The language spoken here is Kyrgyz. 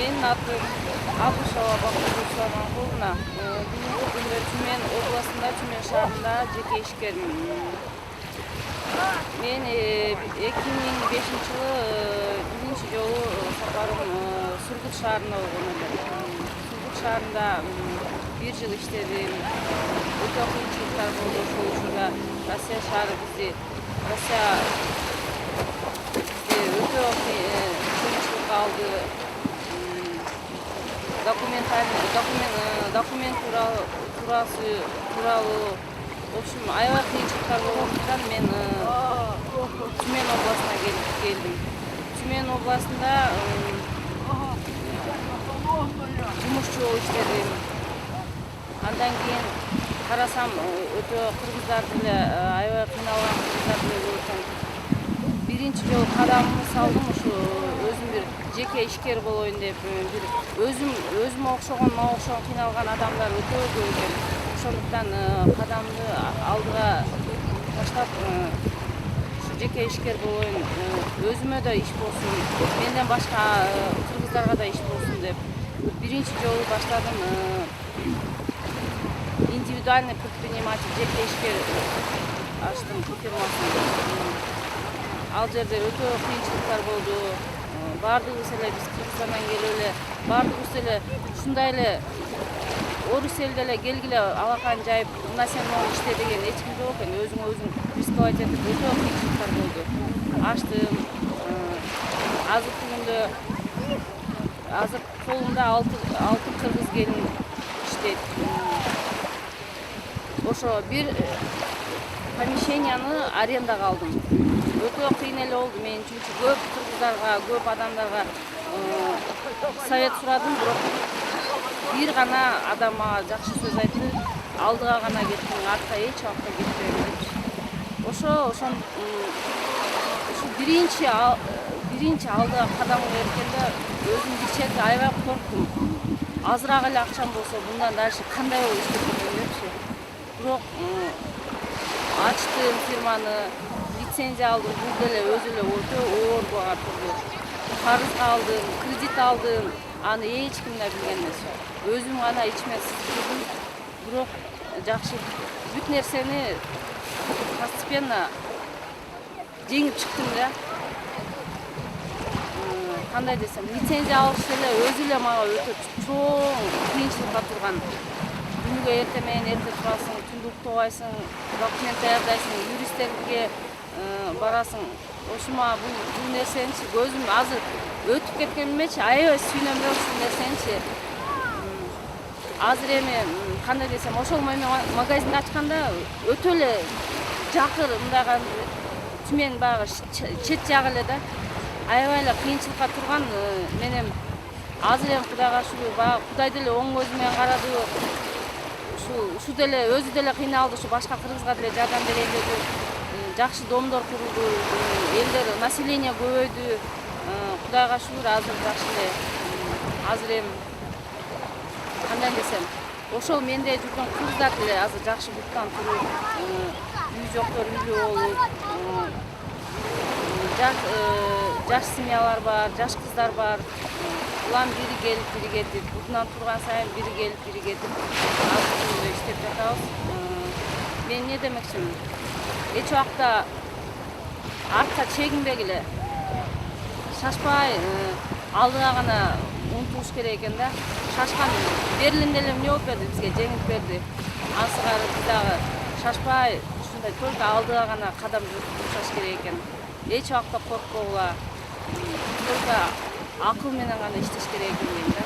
Менин атым Абышева Бактыгулова Мангуловна. Бүгүнкү күндө Түмен областында, Түмен шаарында жеке ишкермин. Мен 2005 жылы биринчи жолу сапарым Сургут шаарына болгон элем. Сургут шаарында 1 жыл иштедим. Өтө кыйынчылыктар болду. Ошол учурда Россия шаары бизди өтө кыйынчылыкка алды. Документ тууралуу в общем аябай кыйынчылыктар болгондуктан мен Түмен областына келдим. Түмен областында жумушчу болуп иштедим. Андан кийин карасам өтө кыргыздар деле аябай кыйналган кыргыздар деле көп экен. Биринчи жолу кадамымды салдым, ушу өзүм бир жеке ишкер болоюн деп, бир өзүмө окшогон, мага окшогон кыйналган адамдар өтө көп экен. Ошондуктан кадамды алдыга таштап, ушу жеке ишкер болоюн, өзүмө да иш болсун, менден башка кыргыздарга да иш болсун деп биринчи жолу баштадым. Индивидуальный предприниматель, жеке ишкер ачтым фирмасын. Ал жерде өтө кыйынчылыктар болду. Баардыгыбыз эле биз Кыргызстандан келип эле, баардыгыбыз эле ушундай эле орус элде эле келгиле алакан жайып, мына сен могу иште деген эч ким жок экен. Өзүңө өзүң рисковать этип өтө кыйынчылыктар болду. Ачтым. Азыр колумда 6 кыргыз келин иштейт. Ошо бир помещенияны арендага алдым. Өтө кыйын эле болду мен үчүн. Көп кыргыздарга, көп адамдарга совет сурадым, бирок бир гана адам мага жакшы сөз айтты. Алдыга гана кеттим, артка эч убакта кетпейм деп. Ошо биринчи алдыга кадам берткенде өзүм бир чети аябай корктум. Азыраак эле акчам болсо мындан дальше кандай болуп иштеп кетем депчи. Бирок ачтым фирманы, лицензия алдым, бул деле өзү эле өтө оор бага турду. Карызга алдым, кредит алдым, аны эч ким да билген эмес. Өзүм гана ичиме сыздырдым. Бирок жакшы бүт нерсени постепенно жеңип чыктым да. Кандай десем, лицензия алыш эле өзү эле мага өтө чоң кыйынчылыкка турган. Күнүгө эрте менен эрте турасың, түндү уктабайсың, документ даярдайсың, юристтерге барасың. Ошома бул нерсеничи көзүм азыр өтүп кеткенимечи аябай сүйүнөм да ушул нерсеничи. Азыр эми кандай десем, ошол менен магазин ачканда өтө эле жакыр, мындагы Түмен баягы чет жагы эле да. Аябай эле кыйынчылыкка турган менен азыр эми Кудайга шүгүр, баягы Кудай деле оң көзү менен карады. Ушу деле өзү деле кыйналды, ушу башка кыргызга деле жардам берейин деди. Жакшы домдор курулду, элдер население көбөйдү. Кудайга шүгүр, азыр жакшы эле. Азыр эми кандай десем, ошол мендей жүргөн кыргыздар деле азыр жакшы буттан туруп, үй жоктор үйлүү болуп, жаш семьялар бар, жаш кыздар бар. Улам бири келип, бири кетип, бутунан турган сайын бири келип, бири кетип, азыр күндө иштеп жатабыз. Мен эмне демекчимин? Эч убакта артка чегинбегиле, шашпай, алдыга гана умтулуш керек экен да. Шашкан Берлин деле эмне болуп берди бизге, жеңип берди. Ансыгары биз дагы шашпай, ушундай только алдыга гана кадам жасаш керек экен. Эч убакта коркпогула, только акыл менен гана иштеш керек экен дейм да.